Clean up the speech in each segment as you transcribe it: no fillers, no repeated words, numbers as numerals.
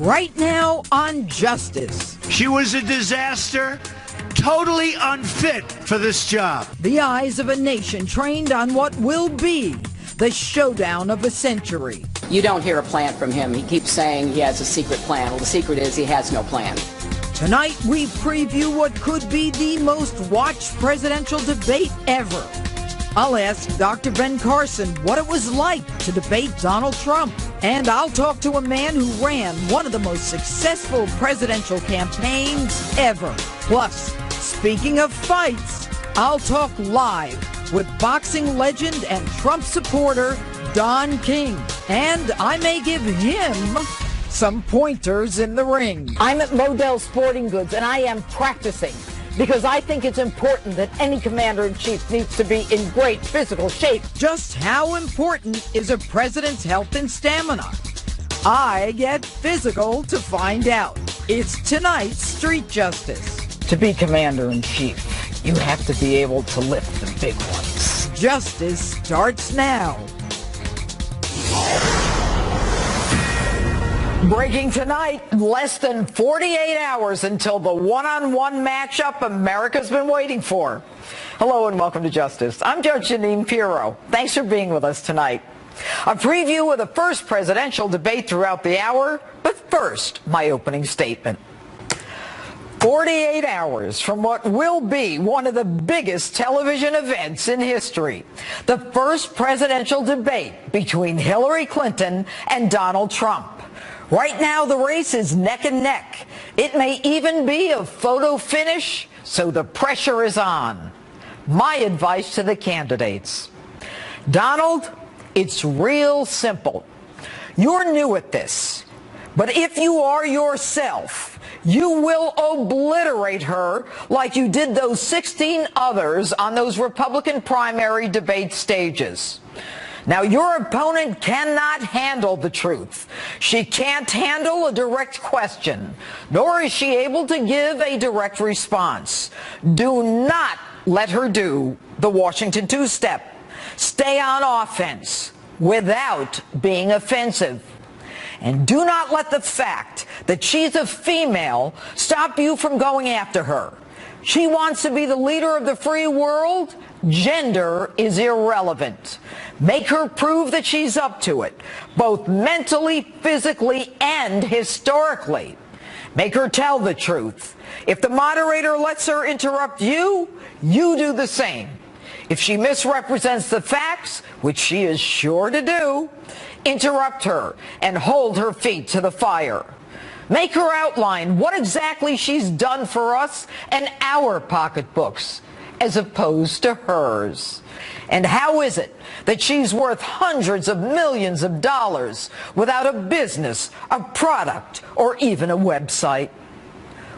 Right now on Justice. She was a disaster, totally unfit for this job. The eyes of a nation trained on what will be the showdown of a century. You don't hear a plan from him. He keeps saying he has a secret plan. Well, the secret is he has no plan. Tonight, we preview what could be the most watched presidential debate ever. I'll ask Dr. Ben Carson what it was like to debate Donald Trump. And I'll talk to a man who ran one of the most successful presidential campaigns ever. Plus, speaking of fights, I'll talk live with boxing legend and Trump supporter Don King. And I may give him some pointers in the ring. I'm at Modell Sporting Goods, and I am practicing because I think it's important that any commander-in-chief needs to be in great physical shape. Just how important is a president's health and stamina? I get physical to find out. It's tonight's Street Justice. To be commander-in-chief, you have to be able to lift the big ones. Justice starts now. Breaking tonight, less than 48 hours until the one-on-one matchup America's been waiting for. Hello and welcome to Justice. I'm Judge Jeanine Pirro. Thanks for being with us tonight. A preview of the first presidential debate throughout the hour, but first, my opening statement. 48 hours from what will be one of the biggest television events in history. The first presidential debate between Hillary Clinton and Donald Trump. Right now, the race is neck and neck. It may even be a photo finish, so the pressure is on. My advice to the candidates. Donald, it's real simple. You're new at this, but if you are yourself, you will obliterate her like you did those 16 others on those Republican primary debate stages. Now, your opponent cannot handle the truth. She can't handle a direct question, nor is she able to give a direct response. Do not let her do the Washington two-step. Stay on offense without being offensive. And do not let the fact that she's a female stop you from going after her. She wants to be the leader of the free world. Gender is irrelevant. Make her prove that she's up to it, both mentally, physically, and historically. Make her tell the truth. If the moderator lets her interrupt you, you do the same. If she misrepresents the facts, which she is sure to do, interrupt her and hold her feet to the fire. Make her outline what exactly she's done for us and our pocketbooks, as opposed to hers. And how is it that she's worth hundreds of millions of dollars without a business, a product, or even a website?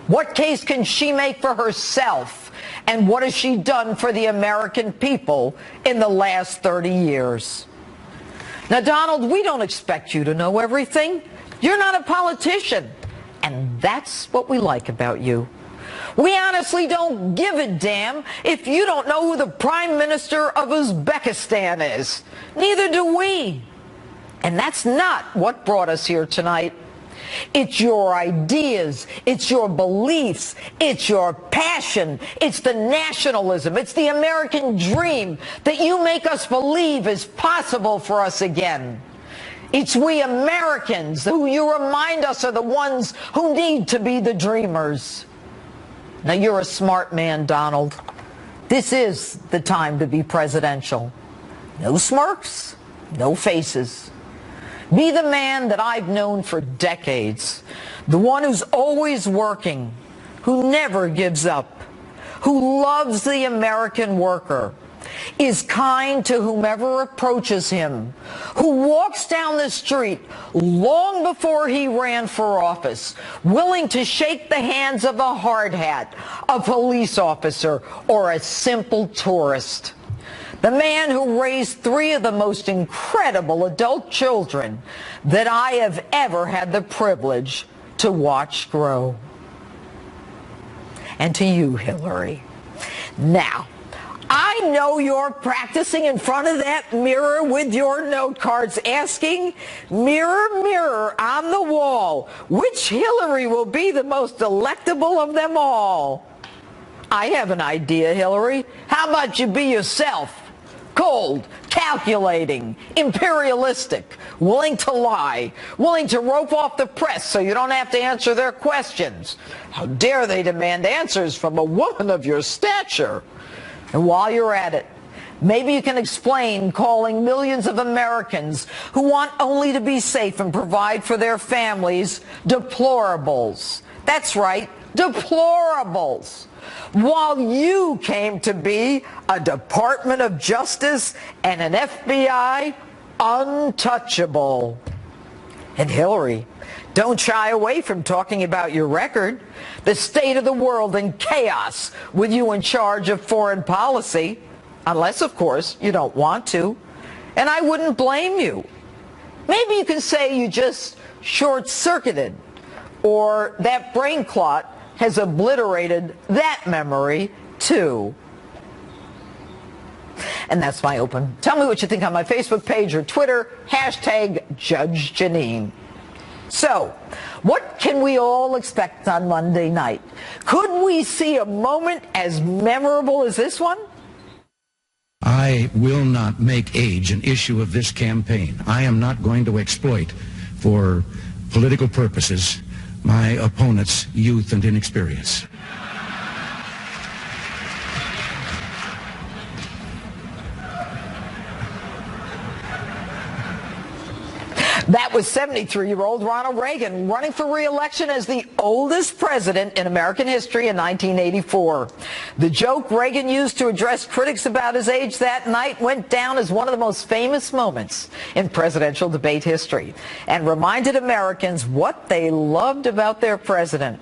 What case can she make for herself? And what has she done for the American people in the last 30 years? Now, Donald, we don't expect you to know everything. You're not a politician. And that's what we like about you. We honestly don't give a damn if you don't know who the Prime Minister of Uzbekistan is. Neither do we. And that's not what brought us here tonight. It's your ideas, it's your beliefs, it's your passion, it's the nationalism, it's the American dream that you make us believe is possible for us again. It's we Americans who you remind us are the ones who need to be the dreamers. Now, you're a smart man, Donald. This is the time to be presidential. No smirks, no faces. Be the man that I've known for decades, the one who's always working, who never gives up, who loves the American worker, is kind to whomever approaches him, who walks down the street long before he ran for office, willing to shake the hands of a hard hat, a police officer, or a simple tourist. The man who raised 3 of the most incredible adult children that I have ever had the privilege to watch grow. And to you, Hillary. Now, I know you're practicing in front of that mirror with your note cards asking, mirror, mirror on the wall, all? Which Hillary will be the most delectable of them all? I have an idea, Hillary. How about you be yourself? Cold, calculating, imperialistic, willing to lie, willing to rope off the press so you don't have to answer their questions. How dare they demand answers from a woman of your stature? And while you're at it, maybe you can explain calling millions of Americans who want only to be safe and provide for their families deplorables. That's right, deplorables. While you came to be a Department of Justice and an FBI untouchable. And Hillary, don't shy away from talking about your record, the state of the world in chaos with you in charge of foreign policy, unless, of course, you don't want to. And I wouldn't blame you. Maybe you can say you just short-circuited, or that brain clot has obliterated that memory, too. And that's my open. Tell me what you think on my Facebook page or Twitter, #JudgeJeanine. So, what can we all expect on Monday night? Could we see a moment as memorable as this one? I will not make age an issue of this campaign. I am not going to exploit, for political purposes, my opponent's youth and inexperience. That was 73-year-old Ronald Reagan running for re-election as the oldest president in American history in 1984. The joke Reagan used to address critics about his age that night went down as one of the most famous moments in presidential debate history and reminded Americans what they loved about their president.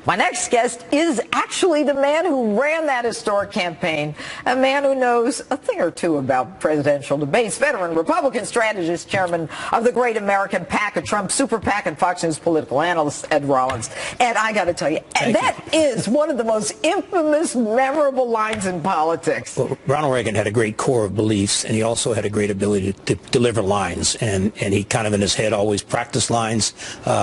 My next guest is actually the man who ran that historic campaign, a man who knows a thing or two about presidential debates, veteran Republican strategist, chairman of the Great American PAC, a Trump super PAC, and Fox News political analyst, Ed Rollins. And I got to tell you, that is one of the most infamous, memorable lines in politics. Well, Ronald Reagan had a great core of beliefs, and he also had a great ability to deliver lines, and he kind of in his head always practiced lines.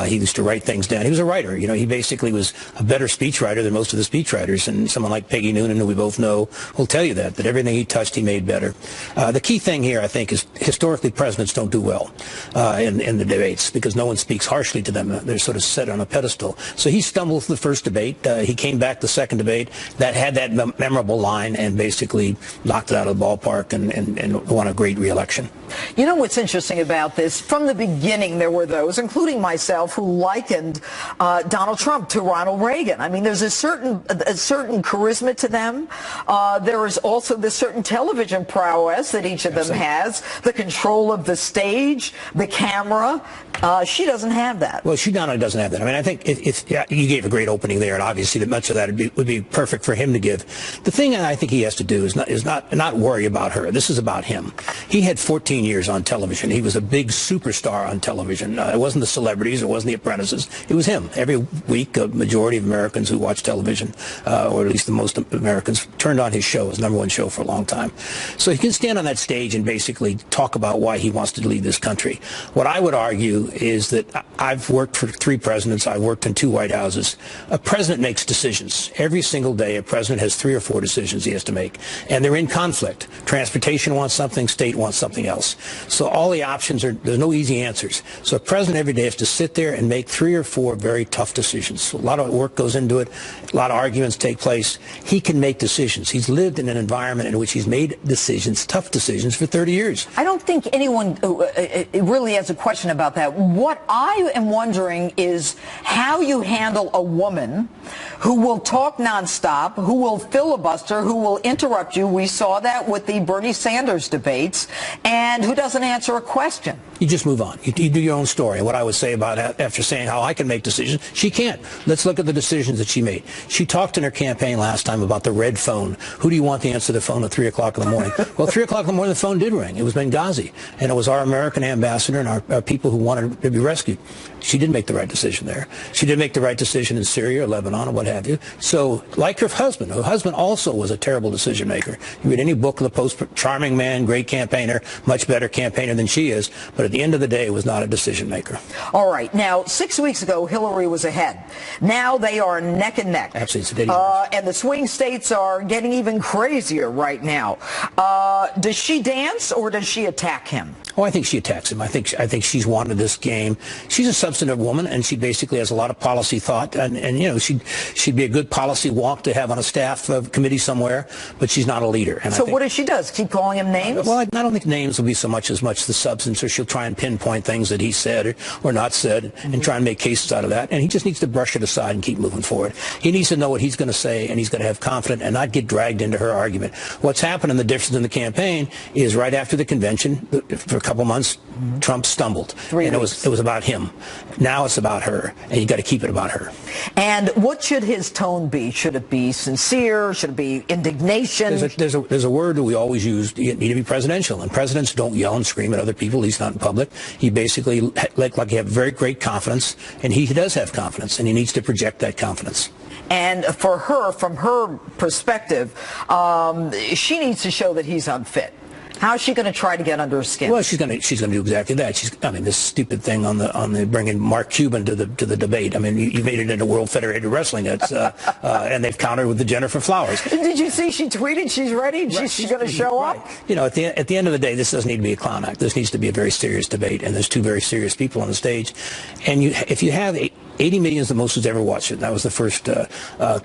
He used to write things down. He was a writer. You know, he basically was a better speechwriter than most of the speechwriters, and someone like Peggy Noonan, who we both know, will tell you that everything he touched, he made better. The key thing here, I think, is historically presidents don't do well in the debates because no one speaks harshly to them. They're sort of set on a pedestal. So he stumbled through the first debate. He came back the second debate that had that memorable line and basically knocked it out of the ballpark and won a great re-election. You know what's interesting about this? From the beginning, there were those, including myself, who likened Donald Trump to Ronald Reagan. I mean, there's a certain charisma to them. There is also this certain television prowess that each of them has, the control of the stage, the camera. She doesn't have that. Well, she not only doesn't have that. I mean, I think you gave a great opening there, and obviously that much of that would be perfect for him to give. The thing that I think he has to do is not worry about her. This is about him. He had 14 years on television. He was a big superstar on television. It wasn't the celebrities, it wasn't the apprentices. It was him. Every week, a majority of Americans who watch television, or at least the most Americans, turned on his show, his #1 show for a long time. So he can stand on that stage and basically talk about why he wants to lead this country. What I would argue is that I've worked for 3 presidents. I've worked in 2 White Houses. A president makes decisions. Every single day, a president has 3 or 4 decisions he has to make, and they're in conflict. Transportation wants something, state wants something else. So all the options there's no easy answers. So a president every day has to sit there and make 3 or 4 very tough decisions. So a lot of work goes into it. A lot of arguments take place. He can make decisions. He's lived in an environment in which he's made decisions, tough decisions, for 30 years. I don't think anyone really has a question about that. What I am wondering is how you handle a woman who will talk nonstop, who will filibuster, who will interrupt you. We saw that with the Bernie Sanders debates, and who doesn't answer a question. You just move on. You do your own story. And what I would say about after saying how I can make decisions, she can't. Let's look at the decisions that she made. She talked in her campaign last time about the red phone. Who do you want to answer the phone at 3 o'clock in the morning? Well, 3 o'clock in the morning, the phone did ring. It was Benghazi. And it was our American ambassador and our people who wanted to be rescued. She didn't make the right decision there. She didn't make the right decision in Syria or Lebanon or what have you. So, like her husband also was a terrible decision maker. You read any book of the Post, charming man, great campaigner, much better campaigner than she is. But But at the end of the day, it was not a decision maker. All right. Now, 6 weeks ago, Hillary was ahead. Now they are neck and neck. Absolutely. And the swing states are getting even crazier right now. Does she dance or does she attack him? Oh, I think she attacks him. I think she's wanted this game. She's a substantive woman, and she basically has a lot of policy thought. And you know, she'd be a good policy walk to have on a staff committee somewhere, but she's not a leader. And so what does she do? Keep calling him names? Well, I don't think names will be so much the substance, or she'll try and pinpoint things that he said or not said and try and make cases out of that. And he just needs to brush it aside and keep moving forward. He needs to know what he's going to say, and he's going to have confidence and not get dragged into her argument. What's happened in the difference in the campaign is right after the convention, for a couple months, Trump stumbled. 3 and weeks. it was about him. Now it's about her, and you got to keep it about her. And what should his tone be? Should it be sincere? Should it be indignation? There's a word that we always use. You need to be presidential, and presidents don't yell and scream at other people. He's not in public. He basically like he have very great confidence, and he does have confidence, and he needs to project that confidence. And for her, from her perspective, she needs to show that he's unfit. How is she going to try to get under his skin? Well, she's going to do exactly that. I mean, this stupid thing on the bringing Mark Cuban to the debate. I mean, you made it into World Federated Wrestling. It's and they've countered with the Jennifer Flowers. Did you see she tweeted she's ready? Right. She's going to show up. You know, at the end of the day, this doesn't need to be a clown act. This needs to be a very serious debate, and there's two very serious people on the stage. And if you have 80 million is the most who's ever watched it. That was the first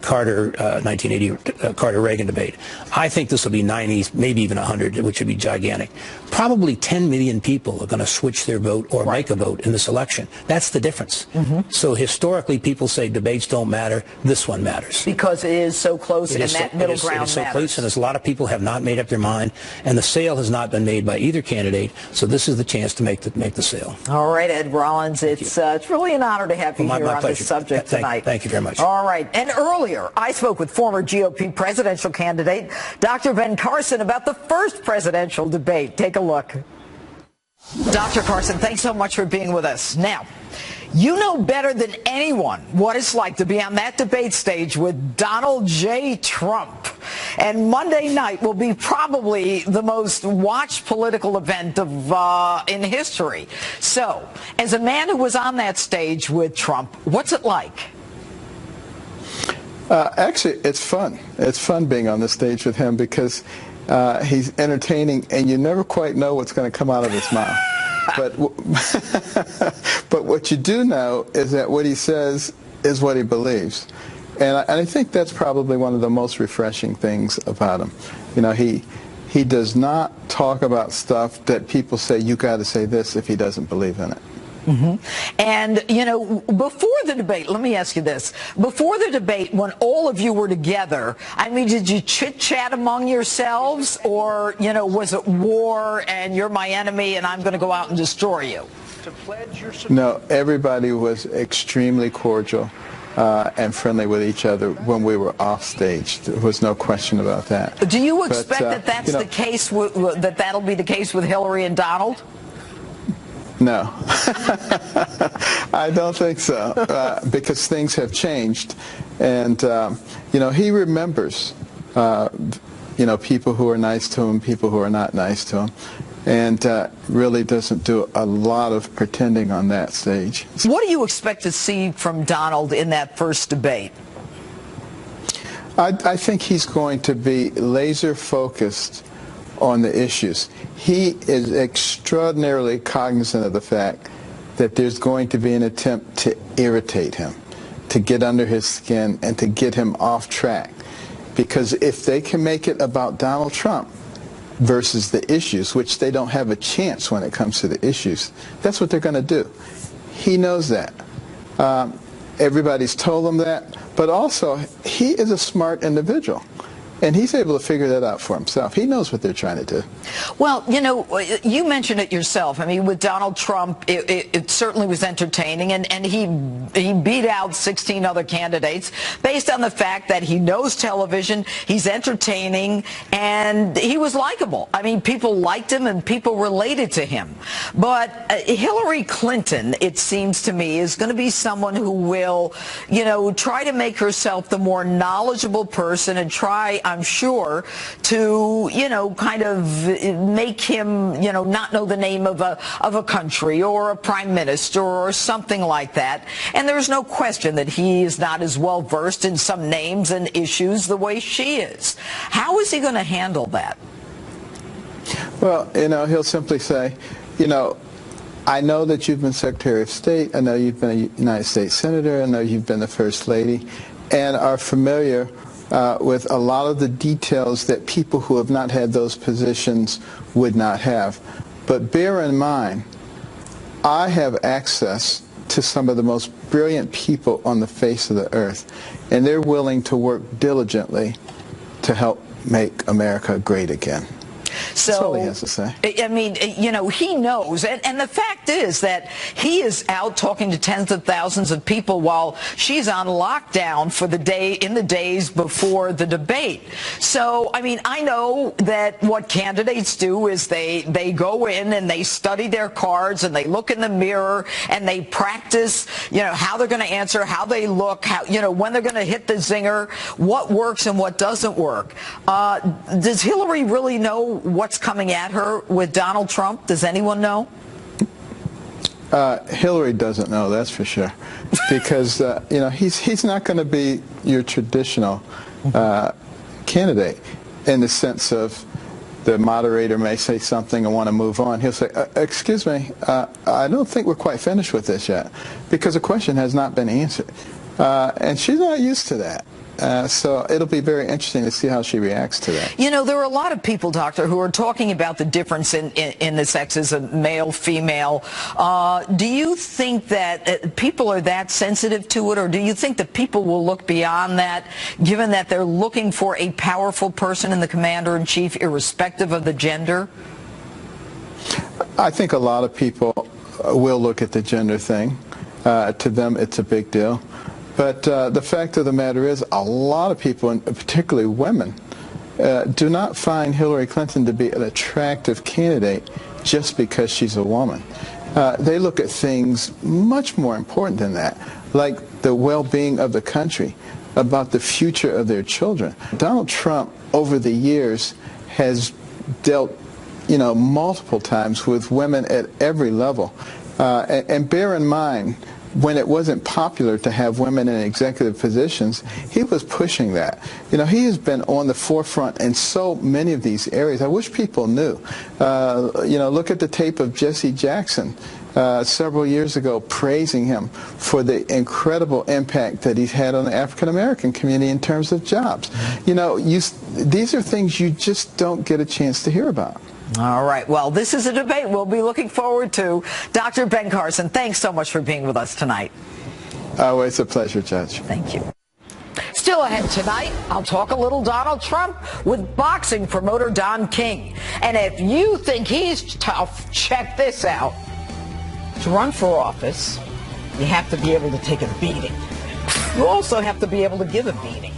Carter 1980 Carter-Reagan debate. I think this will be 90, maybe even 100, which would be gigantic. Probably 10 million people are going to switch their vote or make a vote in this election. That's the difference. So historically, people say debates don't matter. This one matters. Because it is so close, and that middle ground matters. It is so close, and there's a lot of people have not made up their mind, and the sale has not been made by either candidate. So this is the chance to make the sale. All right, Ed Rollins, it's really an honor to have you here on this subject tonight. Thank you very much. All right, and earlier I spoke with former GOP presidential candidate Dr. Ben Carson about the first presidential debate. Take a look. Dr. Carson, thanks so much for being with us. Now, you know better than anyone what it's like to be on that debate stage with Donald J. Trump. And Monday night will be probably the most watched political event in history. So, as a man who was on that stage with Trump, what's it like? Actually, it's fun. It's fun being on the stage with him because he's entertaining, and you never quite know what's going to come out of his mouth. But what you do know is that what he says is what he believes. And I think that's probably one of the most refreshing things about him. You know, he does not talk about stuff that people say, you got to say this, if he doesn't believe in it. And, you know, before the debate, let me ask you this. Before the debate, when all of you were together, I mean, did you chit-chat among yourselves? Or, you know, was it war and you're my enemy and I'm going to go out and destroy you? No, everybody was extremely cordial and friendly with each other when we were off stage. There was no question about that. Do you expect that that's the case, that that'll be the case with Hillary and Donald? No, I don't think so, because things have changed, and you know, he remembers, you know, people who are nice to him, people who are not nice to him, and really doesn't do a lot of pretending on that stage. What do you expect to see from Donald in that first debate? I think he's going to be laser focused on the issues. He is extraordinarily cognizant of the fact that there's going to be an attempt to irritate him, to get under his skin, and to get him off track. Because if they can make it about Donald Trump versus the issues, which they don't have a chance when it comes to the issues, that's what they're going to do. He knows that. Everybody's told him that, but also he is a smart individual. And he's able to figure that out for himself. He knows what they're trying to do. Well, you know, you mentioned it yourself. I mean, with Donald Trump, it certainly was entertaining, and he beat out 16 other candidates based on the fact that he knows television, he's entertaining, and he was likable. I mean, people liked him and people related to him. But Hillary Clinton, it seems to me, is going to be someone who will, you know, try to make herself the more knowledgeable person and try, I'm sure, to, kind of make him, not know the name of a country or a prime minister or something like that. And there's no question that he is not as well versed in some names and issues the way she is. How is he going to handle that? Well, he'll simply say, I know that you've been Secretary of State, I know you've been a United States Senator, I know you've been the First Lady, and are familiar with a lot of the details that people who have not had those positions would not have. But bear in mind, I have access to some of the most brilliant people on the face of the earth, and they're willing to work diligently to help make America great again. So, that's all he has to say. I mean, he knows. And the fact is that he is out talking to tens of thousands of people while she's on lockdown for in the days before the debate. So, I mean, I know that what candidates do is they go in and they study their cards and they look in the mirror and they practice, how they're going to answer, how they look, when they're going to hit the zinger, what works and what doesn't work. Does Hillary really know what's coming at her with Donald Trump? Does anyone know? Hillary doesn't know, that's for sure, because he's not going to be your traditional candidate in the sense of the moderator may say something and want to move on. He'll say, excuse me, I don't think we're quite finished with this yet, because the question has not been answered. And she's not used to that. So it'll be very interesting to see how she reacts to that. There are a lot of people, Doctor, who are talking about the difference in the sexes of male, female. Do you think that people are that sensitive to it, or do you think that people will look beyond that, given that they're looking for a powerful person in the commander-in-chief, irrespective of the gender? I think a lot of people will look at the gender thing. To them, it's a big deal. But the fact of the matter is, a lot of people, and particularly women, do not find Hillary Clinton to be an attractive candidate just because she's a woman. They look at things much more important than that, like the well-being of the country, about the future of their children. Donald Trump, over the years, has dealt, multiple times with women at every level. And bear in mind, when it wasn't popular to have women in executive positions, he was pushing that. He has been on the forefront in so many of these areas. I wish people knew. Look at the tape of Jesse Jackson several years ago praising him for the incredible impact that he's had on the African-American community in terms of jobs. These are things you just don't get a chance to hear about. All right. Well, this is a debate we'll be looking forward to. Dr. Ben Carson, thanks so much for being with us tonight. Always a pleasure, Judge. Thank you. Still ahead tonight, I'll talk a little Donald Trump with boxing promoter Don King. And if you think he's tough, check this out. To run for office, you have to be able to take a beating. You also have to be able to give a beating.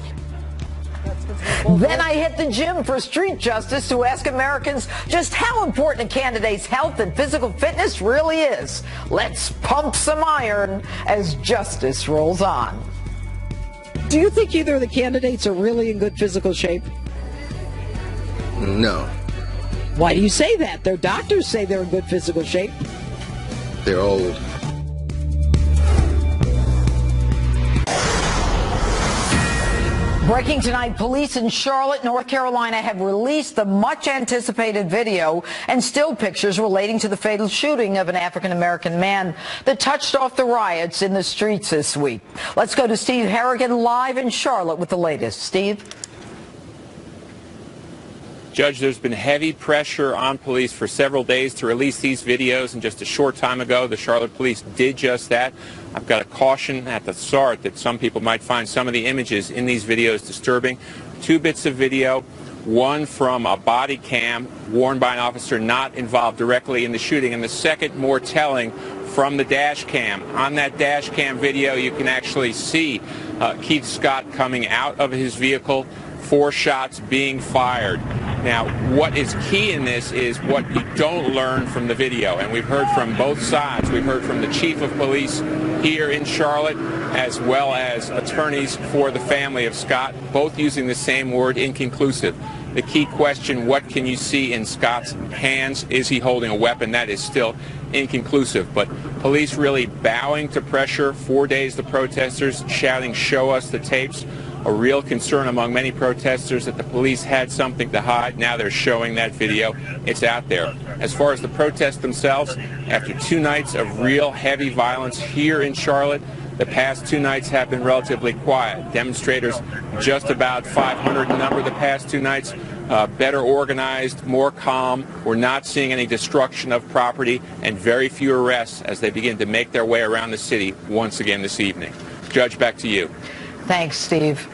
Then I hit the gym for street justice to ask Americans just how important a candidate's health and physical fitness really is. Let's pump some iron as justice rolls on. Do you think either of the candidates are really in good physical shape? No. Why do you say that? Their doctors say they're in good physical shape. They're old. Breaking tonight, police in Charlotte, North Carolina have released the much-anticipated video and still pictures relating to the fatal shooting of an African-American man that touched off the riots in the streets this week. Let's go to Steve Harrigan live in Charlotte with the latest. Steve? Judge, there's been heavy pressure on police for several days to release these videos, and just a short time ago, the Charlotte police did just that. I've got a caution at the start that some people might find some of the images in these videos disturbing. 2 bits of video, one from a body cam worn by an officer not involved directly in the shooting, and the second, more telling, from the dash cam. On that dash cam video, you can actually see Keith Scott coming out of his vehicle, 4 shots being fired. Now, what is key in this is what you don't learn from the video, and we've heard from both sides. We've heard from the chief of police here in Charlotte, as well as attorneys for the family of Scott, both using the same word, inconclusive. The key question, what can you see in Scott's hands? Is he holding a weapon? That is still inconclusive. But police really bowing to pressure. 4 days the protesters shouting, "Show us the tapes." A real concern among many protesters that the police had something to hide. Now they're showing that video. It's out there. As far as the protests themselves, after 2 nights of real heavy violence here in Charlotte, the past 2 nights have been relatively quiet. Demonstrators just about 500 in number the past 2 nights. Better organized, more calm. We're not seeing any destruction of property and very few arrests as they begin to make their way around the city once again this evening. Judge, back to you. Thanks, Steve.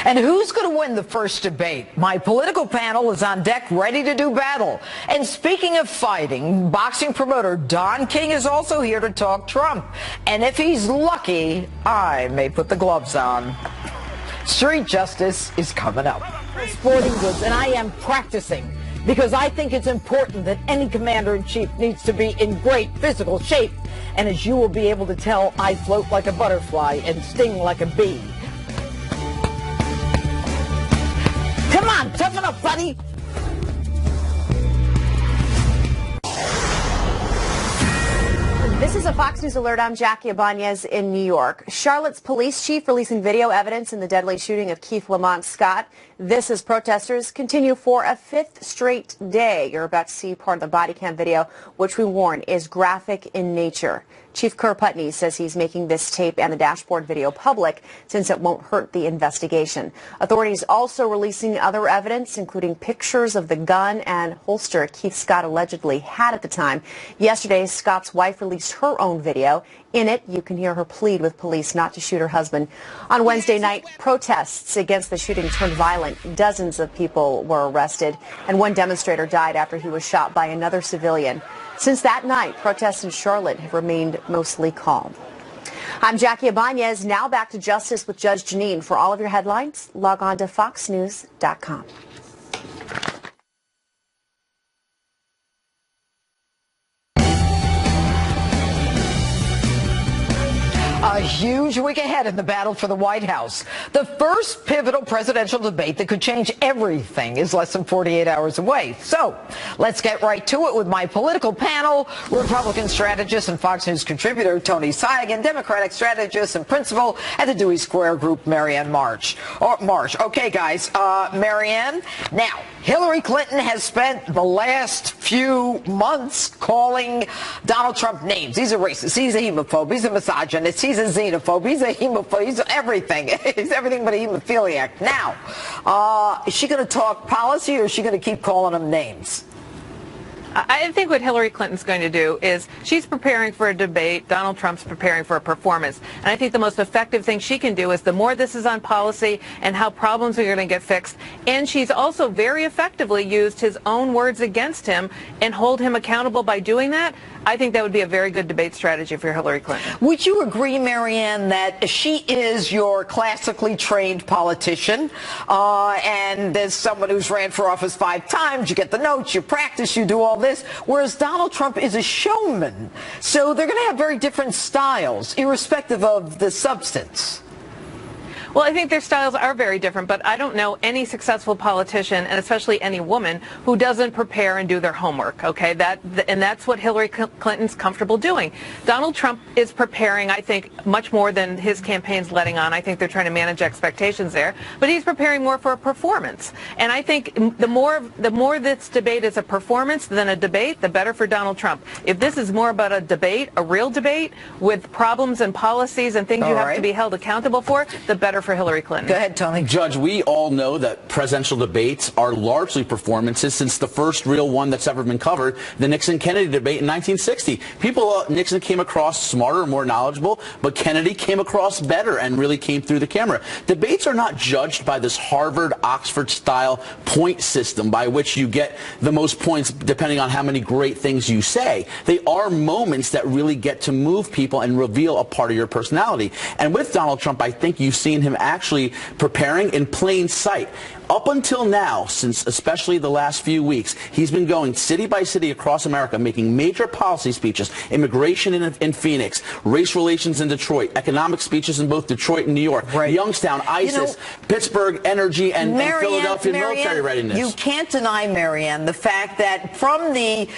And who's going to win the first debate? My political panel is on deck, ready to do battle. And speaking of fighting, boxing promoter Don King is also here to talk Trump. And if he's lucky, I may put the gloves on. Street justice is coming up. Sporting goods, and I am practicing because I think it's important that any commander-in-chief needs to be in great physical shape. And as you will be able to tell, I float like a butterfly and sting like a bee. Come on, toughen up, buddy. This is a Fox News alert. I'm Jackie Ibanez in New York. Charlotte's police chief releasing video evidence in the deadly shooting of Keith Lamont Scott. This as protesters continue for a 5th straight day. You're about to see part of the body cam video, which we warn is graphic in nature. Chief Kerr Putney says he's making this tape and the dashboard video public since it won't hurt the investigation. Authorities also releasing other evidence, including pictures of the gun and holster Keith Scott allegedly had at the time. Yesterday, Scott's wife released her own video. In it, you can hear her plead with police not to shoot her husband. On Wednesday night, protests against the shooting turned violent. Dozens of people were arrested, and one demonstrator died after he was shot by another civilian. Since that night, protests in Charlotte have remained mostly calm. I'm Jackie Ibanez. Now back to Justice with Judge Jeanine. For all of your headlines, log on to foxnews.com. A huge week ahead in the battle for the White House. The first pivotal presidential debate that could change everything is less than 48 hours away. So let's get right to it with my political panel, Republican strategist and Fox News contributor Tony Seigan, Democratic strategist and principal at the Dewey Square Group, Marianne Marsh. Okay, guys, Marianne, now, Hillary Clinton has spent the last few months calling Donald Trump names. He's a racist. He's a homophobe. He's a misogynist. He's a xenophobe. He's a hemophobe. He's everything. He's everything but a hemophiliac. Now, is she going to talk policy or is she going to keep calling him names? I think what Hillary Clinton's going to do is she's preparing for a debate. Donald Trump's preparing for a performance. And I think the most effective thing she can do is the more this is on policy and how problems are going to get fixed. And she's also very effectively used his own words against him and hold him accountable by doing that. I think that would be a very good debate strategy for Hillary Clinton. Would you agree, Marianne, that she is your classically trained politician, and as someone who's ran for office 5 times, you get the notes, you practice, you do all this, whereas Donald Trump is a showman. So they're going to have very different styles, irrespective of the substance. Well, I think their styles are very different, but I don't know any successful politician, and especially any woman, who doesn't prepare and do their homework, okay? And that's what Hillary Clinton's comfortable doing. Donald Trump is preparing, I think, much more than his campaign's letting on. I think they're trying to manage expectations there, but he's preparing more for a performance. And I think the more this debate is a performance than a debate, the better for Donald Trump. If this is more about a debate, a real debate, with problems and policies and things you have to be held accountable for, the better for Hillary Clinton. Go ahead, Tony. Judge, we all know that presidential debates are largely performances since the first real one that's ever been covered, the Nixon-Kennedy debate in 1960. Nixon came across smarter, more knowledgeable, but Kennedy came across better and really came through the camera. Debates are not judged by this Harvard, Oxford-style point system by which you get the most points depending on how many great things you say. They are moments that really get to move people and reveal a part of your personality. And with Donald Trump, I think you've seen him him actually preparing in plain sight. Up until now, since especially the last few weeks, he's been going city by city across America, making major policy speeches, immigration in Phoenix, race relations in Detroit, economic speeches in both Detroit and New York, Youngstown, ISIS, Pittsburgh, energy, and Philadelphia military readiness. You can't deny, Marianne, the fact that from the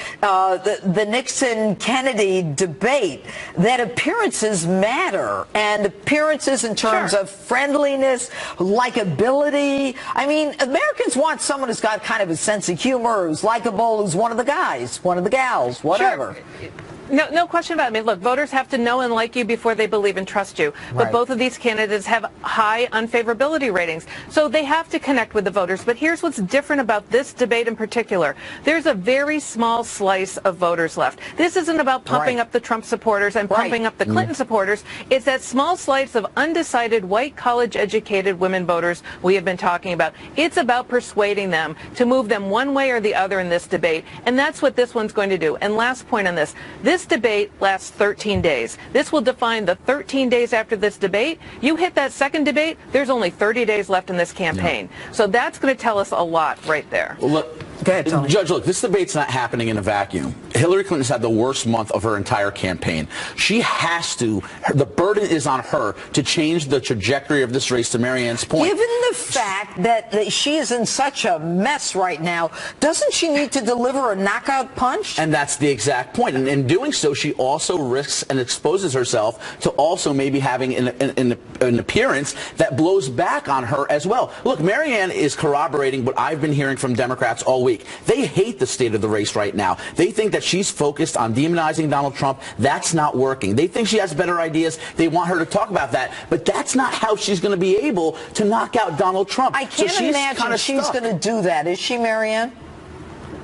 Nixon-Kennedy debate, that appearances matter, and appearances in terms of friendliness, likability. I mean, Americans want someone who's got kind of a sense of humor, who's likable, who's one of the guys, one of the gals, whatever. Sure. No question about it. I mean, look, voters have to know and like you before they believe and trust you. But both of these candidates have high unfavorability ratings. So they have to connect with the voters. But here's what's different about this debate in particular. There's a very small slice of voters left. This isn't about pumping up the Trump supporters and pumping up the Clinton supporters. It's that small slice of undecided white college-educated women voters we have been talking about. It's about persuading them to move them one way or the other in this debate. And that's what this one's going to do. And last point on this. This debate lasts 13 days. This will define the 13 days after this debate. You hit that second debate, there's only 30 days left in this campaign. So that's going to tell us a lot right there. Well, look, go ahead, Tony. Judge, look, this debate's not happening in a vacuum. Hillary Clinton's had the worst month of her entire campaign. She has to, the burden is on her to change the trajectory of this race, to Marianne's point. Given the fact that she is in such a mess right now, doesn't she need to deliver a knockout punch? And that's the exact point. And in doing so, she also risks and exposes herself to also maybe having an appearance that blows back on her as well. Look, Marianne is corroborating what I've been hearing from Democrats all week. They hate the state of the race right now. They think that she's focused on demonizing Donald Trump. That's not working. They think she has better ideas. They want her to talk about that. But that's not how she's going to be able to knock out Donald Trump. I can't imagine she's going to do that. Is she, Marianne?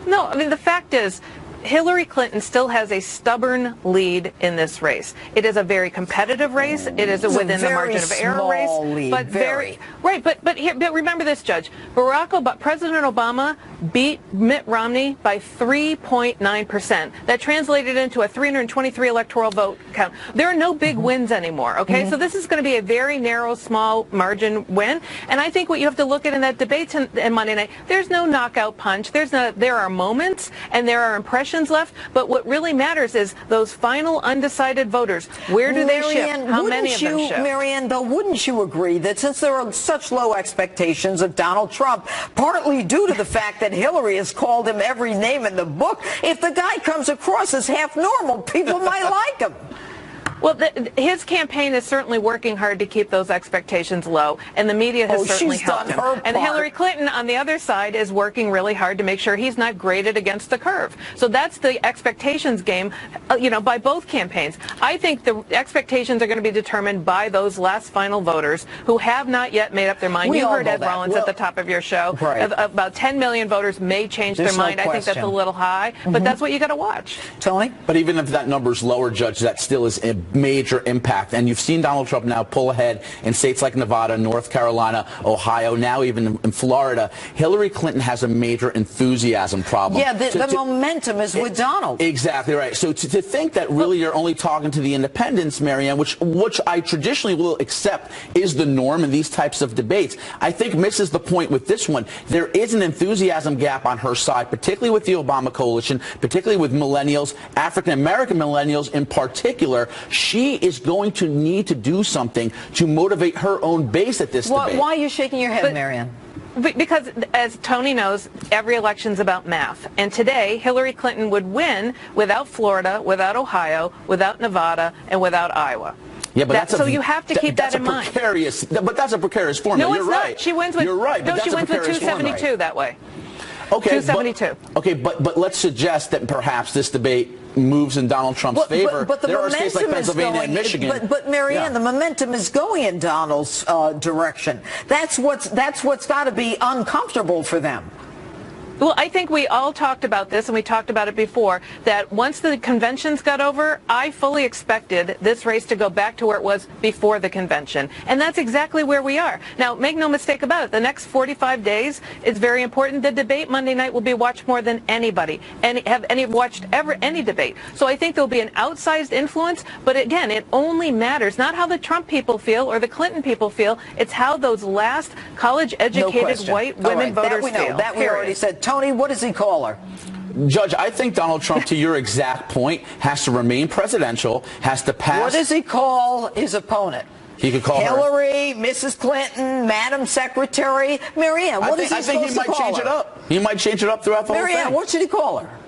No, I mean, the fact is, Hillary Clinton still has a stubborn lead in this race. It is a very competitive race. It is within the margin of error race. Lead, but but remember this, Judge. President Obama beat Mitt Romney by 3.9%. That translated into a 323 electoral vote count. There are no big wins anymore, okay? So this is going to be a very narrow, small margin win. And I think what you have to look at in that debate in Monday night, there's no knockout punch. There are moments and there are impressions left, but what really matters is those final undecided voters. Where do they shift? How many of them shift? Marianne, though, wouldn't you agree that since there are such low expectations of Donald Trump, partly due to the fact that Hillary has called him every name in the book, if the guy comes across as half normal, people might like him? Well, his campaign is certainly working hard to keep those expectations low, and the media has certainly helped him. And Hillary Clinton, on the other side, is working really hard to make sure he's not graded against the curve. So that's the expectations game, by both campaigns. I think the expectations are going to be determined by those last final voters who have not yet made up their mind. You heard Ed Rollins at the top of your show. About 10 million voters may change their mind. I think that's a little high, but that's what you got to watch. Tony? But even if that number's lower, Judge, that still is a major impact. And you've seen Donald Trump now pull ahead in states like Nevada, North Carolina, Ohio, now even in Florida. Hillary Clinton has a major enthusiasm problem. Yeah, the momentum is with Donald. Exactly right. So to think that really you're only talking to the independents, Marianne, which I traditionally will accept is the norm in these types of debates, I think misses the point with this one. There is an enthusiasm gap on her side, particularly with the Obama coalition, particularly with millennials, African-American millennials in particular. She is going to need to do something to motivate her own base at this debate. Why are you shaking your head, Marianne? Because, as Tony knows, every election's about math. And today, Hillary Clinton would win without Florida, without Ohio, without Nevada, and without Iowa. Yeah, but so you have to keep that in mind. But that's a precarious formula. No, it's You're right. Not. She wins with. You're right. No, she wins with 272 that way. Okay, 272. But let's suggest that perhaps this debate moves in Donald Trump's favor. But the there are momentum states like Pennsylvania and Michigan. But Marianne, the momentum is going in Donald's direction. That's what's got to be uncomfortable for them. Well, I think we all talked about this, and we talked about it before, that once the conventions got over, I fully expected this race to go back to where it was before the convention. And that's exactly where we are. Now, make no mistake about it, the next 45 days is very important. The debate Monday night will be watched more than anybody, and have any watched ever any debate. So I think there'll be an outsized influence, but again, it only matters not how the Trump people feel or the Clinton people feel, it's how those last college-educated white women voters feel. That we already said. Tony, what does he call her? Judge, I think Donald Trump, to your exact point, has to remain presidential, has to pass. What does he call his opponent? He could call Hillary, her Mrs. Clinton, Madam Secretary. Marianne, what is he supposed to call her? I think he might change it up. He might change it up throughout the whole thing. Marianne, what should he call her?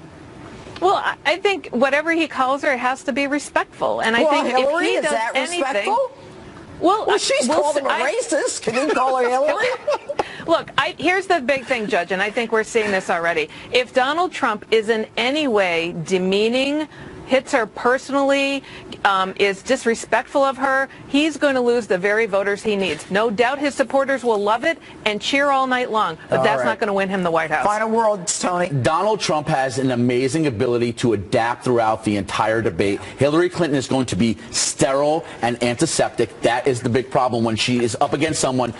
Well, I think whatever he calls her has to be respectful. And I think Hillary, if he is does that anything, respectful? Well, she's called him a racist. Can you call her Hillary? Look, here's the big thing, Judge, and I think we're seeing this already. If Donald Trump is in any way demeaning, hits her personally, is disrespectful of her, he's going to lose the very voters he needs. No doubt his supporters will love it and cheer all night long, but that's not going to win him the White House. Final words, Tony. Donald Trump has an amazing ability to adapt throughout the entire debate. Hillary Clinton is going to be sterile and antiseptic. That is the big problem when she is up against someone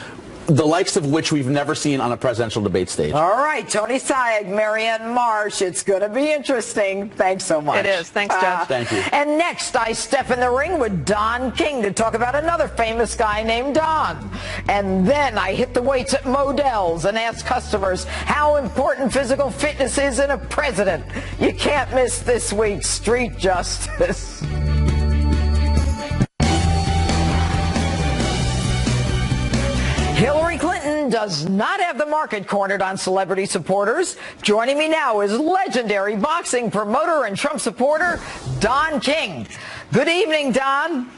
the likes of which we've never seen on a presidential debate stage. All right, Tony Sayegh, Marianne Marsh. It's going to be interesting. Thanks so much. It is. Thanks, Judge. Thank you. And next, I step in the ring with Don King to talk about another famous guy named Don. And then I hit the weights at Modell's and ask customers how important physical fitness is in a president. You can't miss this week's Street Justice. Hillary Clinton does not have the market cornered on celebrity supporters. Joining me now is legendary boxing promoter and Trump supporter, Don King. Good evening, Don.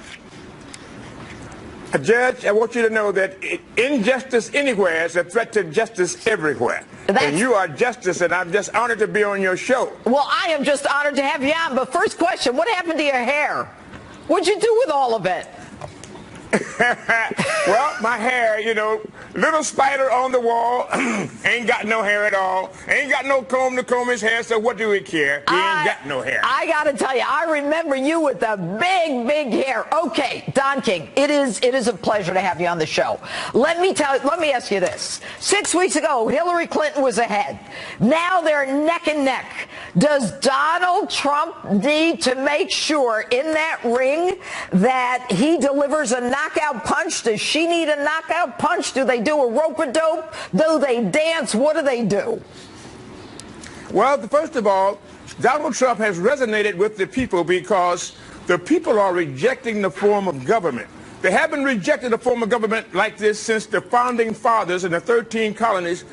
Judge, I want you to know that injustice anywhere is a threat to justice everywhere. And you are justice, and I'm just honored to be on your show. Well, I am just honored to have you on. But first question, what happened to your hair? What'd you do with all of it? Well, my hair, you know, little spider on the wall, ain't got no hair at all, ain't got no comb to comb his hair, so what do we care? He ain't got no hair. I gotta tell you, I remember you with the big, big hair. Okay, Don King, it is a pleasure to have you on the show. Let me ask you this. 6 weeks ago, Hillary Clinton was ahead. Now they're neck and neck. Does Donald Trump need to make sure in that ring that he delivers a knockout punch? Does she need a knockout punch? Do they do a rope-a-dope? Do they dance? What do they do? Well, first of all, Donald Trump has resonated with the people because the people are rejecting the form of government. They haven't rejected a form of government like this since the founding fathers in the 13 colonies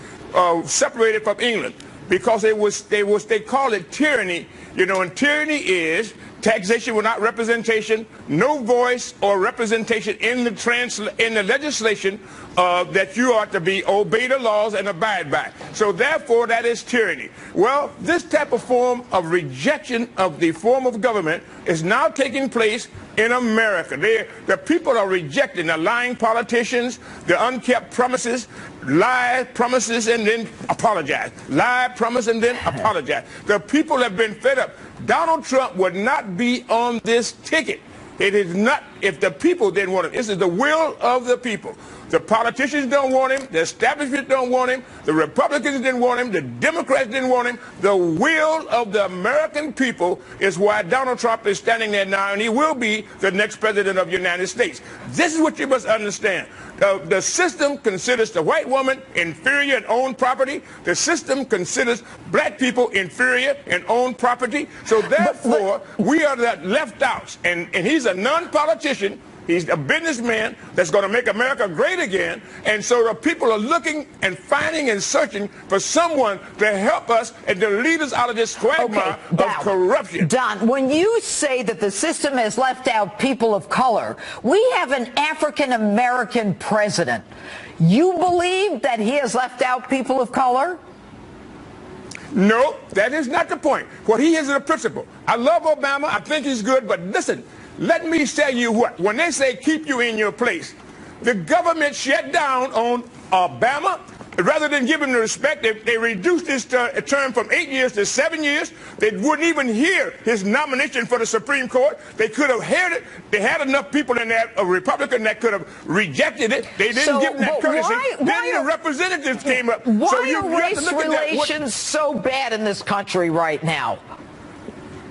separated from England, because they call it tyranny, you know, and tyranny is taxation without representation, no voice or representation in the legislation that you ought to obey the laws and abide by. So therefore, that is tyranny. Well, this type of form of rejection of the form of government is now taking place in America. The people are rejecting the lying politicians, the unkept promises, lie, promises, and then apologize. Lie, promise, and then apologize. The people have been fed up. Donald Trump would not be on this ticket. It is not, if the people didn't want him. This is the will of the people. The politicians don't want him. The establishment don't want him. The Republicans didn't want him. The Democrats didn't want him. The will of the American people is why Donald Trump is standing there now, and he will be the next president of the United States. This is what you must understand. The system considers the white woman inferior and own property. The system considers black people inferior and own property. So therefore, we are the left outs. And he's a non-politician. He's a businessman that's going to make America great again. And so the people are looking and finding and searching for someone to help us and to lead us out of this quagmire of corruption. Don, when you say that the system has left out people of color, we have an African-American president. You believe that he has left out people of color? No, that is not the point. What he is a principle. I love Obama. I think he's good. But listen, let me tell you what. When they say keep you in your place, the government shut down on Obama, rather than give him the respect, they reduced his term from 8 years to 7 years. They wouldn't even hear his nomination for the Supreme Court. They could have heard it. They had enough people in that, a Republican, that could have rejected it. They didn't give him that courtesy. Then the representatives came up. Why so you are race have to look relations at that. so bad in this country right now?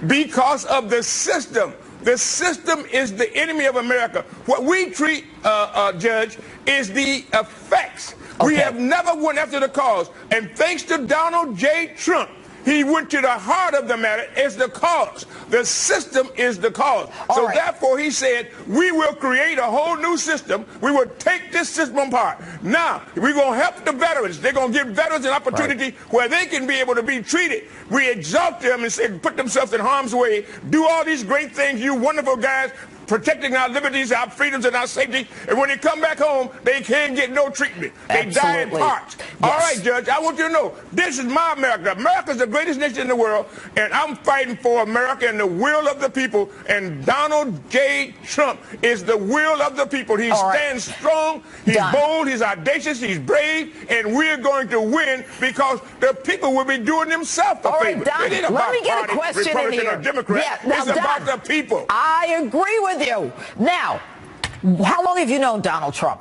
Because of the system. The system is the enemy of America. What we treat, Judge, is the effects. Okay. We have never went after the cause. And thanks to Donald J. Trump, he went to the heart of the matter. It's the cause. The system is the cause. So therefore, he said, we will create a whole new system. We will take this system apart. Now, we're going to help the veterans. They're going to give veterans an opportunity where they can be able to be treated. We exalt them and say, put themselves in harm's way. Do all these great things, you wonderful guys, protecting our liberties, our freedoms, and our safety. And when they come back home, they can't get no treatment. They die in parts. Yes. All right, Judge, I want you to know, this is my America. America's the greatest nation in the world, and I'm fighting for America and the will of the people. And Donald J. Trump is the will of the people. He stands strong, he's bold, he's audacious, he's brave, and we're going to win because the people will be doing themselves a favor. Don, it ain't let me get party, a question Republican in here. Or Democrat. Yeah, it's about the people. I agree with you. Now, how long have you known Donald Trump?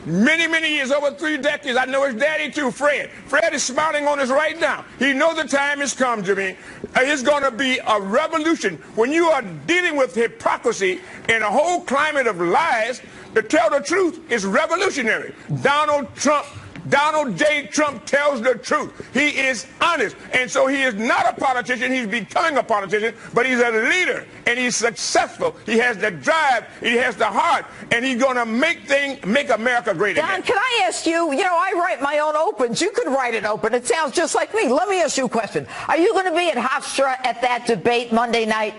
Many, many years, over 3 decades. I know his daddy too, Fred. Fred is smiling on us right now. He knows the time has come, Jeanine. It's going to be a revolution. When you are dealing with hypocrisy and a whole climate of lies, to tell the truth is revolutionary. Donald J. Trump tells the truth. He is honest. And so he is not a politician. He's becoming a politician, but he's a leader, and he's successful. He has the drive. He has the heart, and he's going to make America great again. Don, can I ask you, I write my own opens. You could write an open. It sounds just like me. Let me ask you a question. Are you going to be at Hofstra at that debate Monday night?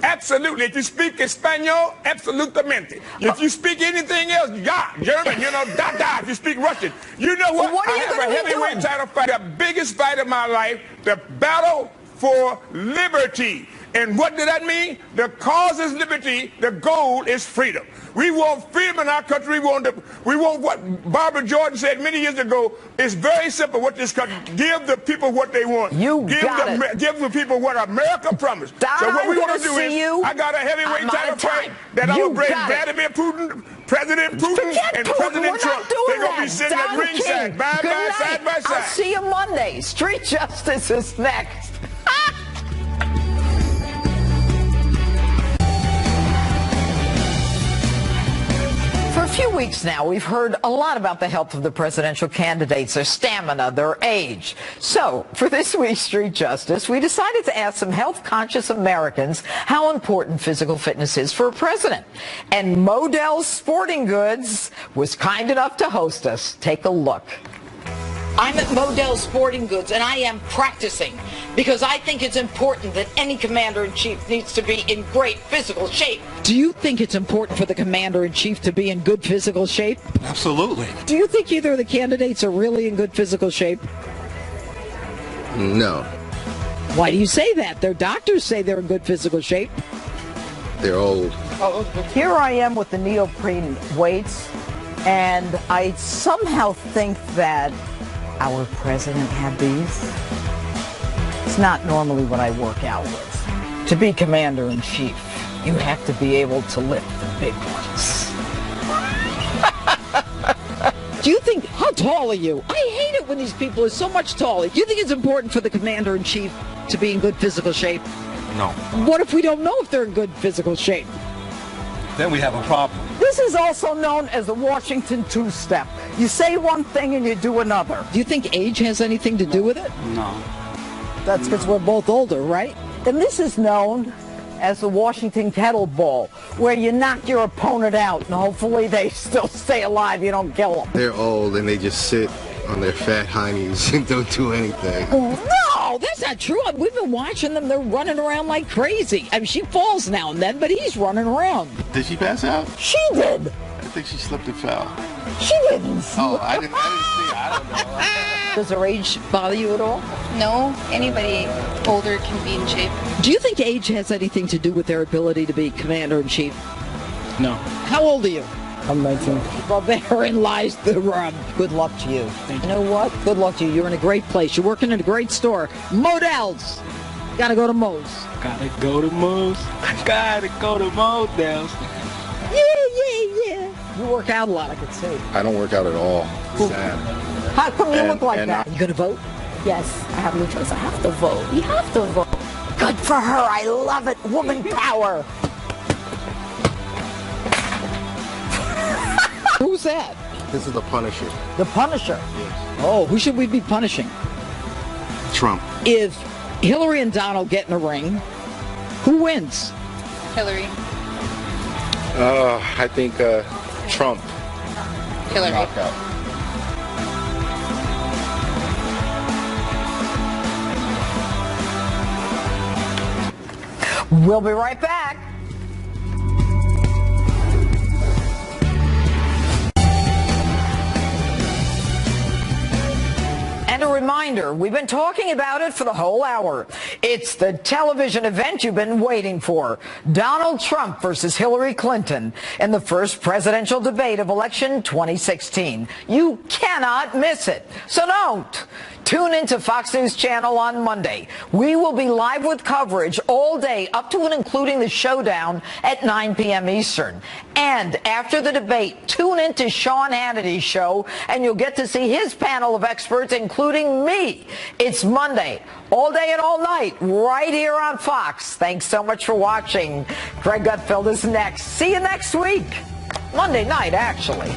Absolutely. If you speak Espanol, absolutamente. If you speak anything else, German, If you speak Russian, you know what? What are you I have a heavyweight title fight, the biggest fight of my life, the battle for liberty. And what did that mean? The cause is liberty. The goal is freedom. We want freedom in our country. We want what Barbara Jordan said many years ago. It's very simple what this country, give the people what they want. Give the people what America promised. So what we want to do is, I got a heavyweight title fight that I will bring Vladimir Putin, President Putin, and President Trump. They're going to be sitting at ringside, side by side. I'll see you Monday. Street Justice is next. For a few weeks now, we've heard a lot about the health of the presidential candidates, their stamina, their age. So, for this week's Street Justice, we decided to ask some health-conscious Americans how important physical fitness is for a president. And Modell's Sporting Goods was kind enough to host us. Take a look. I'm at Modell's Sporting Goods, and I am practicing because I think it's important that any commander-in-chief needs to be in great physical shape. Do you think it's important for the commander-in-chief to be in good physical shape? Absolutely. Do you think either of the candidates are really in good physical shape? No. Why do you say that? Their doctors say they're in good physical shape. They're old. Here I am with the neoprene weights, and I somehow think that our president had these. It's not normally what I work out with. To be commander-in-chief, you have to be able to lift the big ones. Do you think, how tall are you? I hate it when these people are so much taller. Do you think it's important for the commander-in-chief to be in good physical shape? No. What if we don't know if they're in good physical shape? Then we have a problem. This is also known as the Washington two-step. You say one thing and you do another. Do you think age has anything to do with it? No. That's because we're both older, right? And this is known as the Washington kettlebell, where you knock your opponent out and hopefully they still stay alive, you don't kill them. They're old and they just sit on their fat heinies and don't do anything. No, that's not true. We've been watching them. They're running around like crazy. I mean, she falls now and then, but he's running around. Did she pass out? She did. I think she slipped and fell. She didn't. Oh, I didn't see. I don't know. Does her age bother you at all? No, anybody older can be in shape. Do you think age has anything to do with their ability to be commander-in-chief? No. How old are you? I'm 19. Well, therein lies the rub. Good luck to you. You know what? Good luck to you. You're in a great place. You're working in a great store. Modell's. Gotta go to Mo's. Gotta go to Mo's. Gotta go to Modell's. Yeah. You work out a lot, I could see. I don't work out at all. Sad. How come you look like that? You gonna vote? Yes, I have no choice. I have to vote. You have to vote. Good for her. I love it. Woman power. Who's that? This is the Punisher. The Punisher? Yes. Oh, who should we be punishing? Trump. If Hillary and Donald get in a ring, who wins? Hillary. I think Trump. Hillary. Knockout. We'll be right back. And a reminder, we've been talking about it for the whole hour. It's the television event you've been waiting for. Donald Trump versus Hillary Clinton in the first presidential debate of election 2016. You cannot miss it. So don't. Tune into Fox News Channel on Monday. We will be live with coverage all day, up to and including the showdown at 9 p.m. Eastern. And after the debate, tune into Sean Hannity's show, and you'll get to see his panel of experts, including me. It's Monday, all day and all night, right here on Fox. Thanks so much for watching. Greg Gutfeld is next. See you next week. Monday night, actually.